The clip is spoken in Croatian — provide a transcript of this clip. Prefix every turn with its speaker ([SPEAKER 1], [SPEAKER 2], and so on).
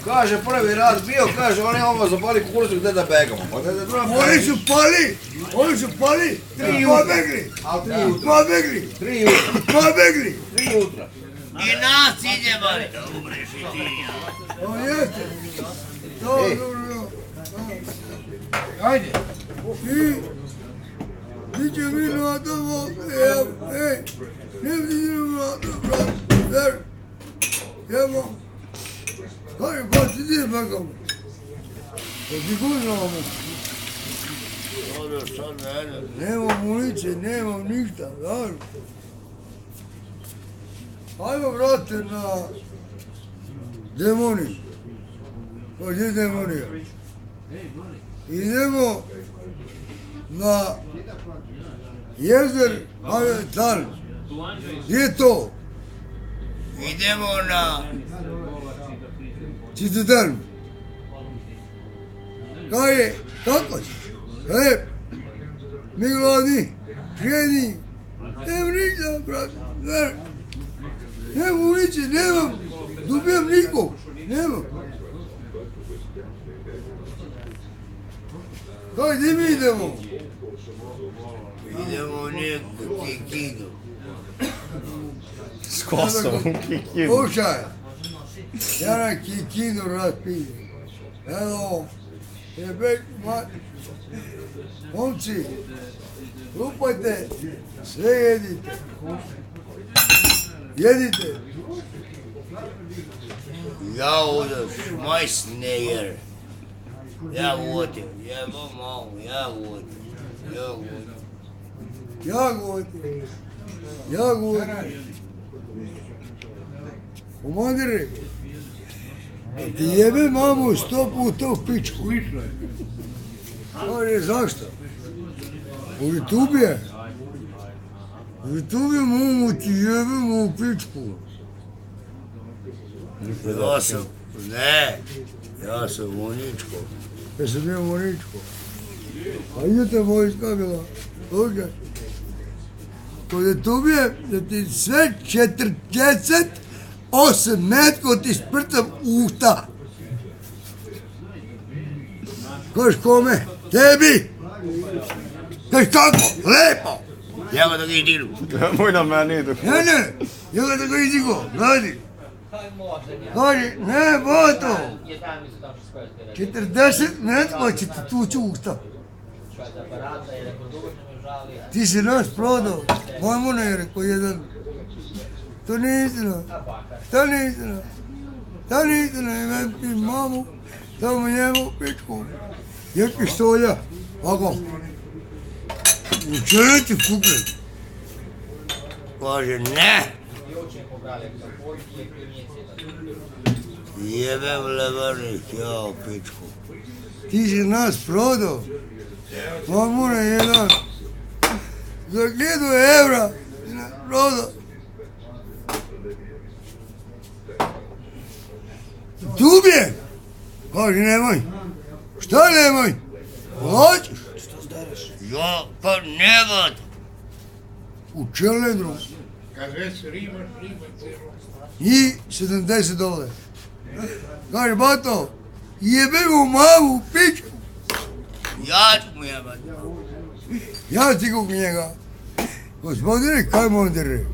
[SPEAKER 1] Kaže, prvi raz bio, kaže, oni ovo zapali kukurcu gdje da begamo.
[SPEAKER 2] Oni su pali, pobegli. Pobegli.
[SPEAKER 1] 3 jutra.
[SPEAKER 2] Pobegli.
[SPEAKER 1] 3 jutra.
[SPEAKER 3] I nas ide, bari. Dobre, šitinja.
[SPEAKER 2] To jeste. To, dobro. Ajde. I, ti će mi na to, ne vidim na to, ver. Evo. Kaj, pa ti ti begamo. Pa ti kuznamo.
[SPEAKER 3] Dobro, sad ne.
[SPEAKER 2] Nema munice, nema ništa, znaš. Ajmo, vrate, na demoni. Pa gdje je demonija? Idemo na jezer, ali dan. Gdje je to?
[SPEAKER 3] Idemo na...
[SPEAKER 2] Čitetan. Kaj je? Kako si? Mi gladni, ženi. Nema ništa, brate. Nema ulice, nemam. Dobijam nikog. Nemam. Kaj, gdje mi idemo?
[SPEAKER 3] Idemo u neku Kikidu.
[SPEAKER 4] S Kosovom, Kikidu.
[SPEAKER 2] Slušaj, ja na Kikidu raspijem. Evo, jebek, momci, lupajte, sve jedite. Jedite.
[SPEAKER 3] Ja ovdje šmajsnejer. Ja vodim, jebo malo, ja vodim.
[SPEAKER 2] Jagode. Komandire, ti jebe mamu 100 puta u pičku. Ali zašto? U YouTube je. U YouTube mamu ti jebemo u pičku.
[SPEAKER 3] Ja sam Moničko.
[SPEAKER 2] Ja sam bio Moničko. A jutra vojska bila. Slušaj. Kod YouTube je da ti sve 48 metko ti sprcam u usta. Kaš kome? Tebi! Kaš kako? Lepo!
[SPEAKER 3] Ja ga da ga idiru.
[SPEAKER 4] Moj na meni idu.
[SPEAKER 2] Ne, ja ga da ga idigo, gledaj. Kaži, ne, boto! 40 metko će ti tući u usta. Ti si nas prodao, majmuna je rekao jedan. To nije istina. To nije istina. To nije istina. Imam ti mamu, tamo njemu pičku. Je pištolja. Ovako. U čele ti fukne.
[SPEAKER 3] Kaže ne. Jebem levarnik, ja u pičku.
[SPEAKER 2] Ti si nas prodao. Mamuna jedan. Za 1000 evra si nas prodao. Tubje! Kaži nemoj. Šta nemoj? Hoćeš?
[SPEAKER 3] Ja pa ne vod.
[SPEAKER 2] U čelendru.
[SPEAKER 5] Kad već rimaš cijelo.
[SPEAKER 2] I $70. Kaži, bato, jebemo mamu u pičku.
[SPEAKER 3] Ja ću mu jebat.
[SPEAKER 2] Ja stigao k njega. Gospodine, kaj mondere?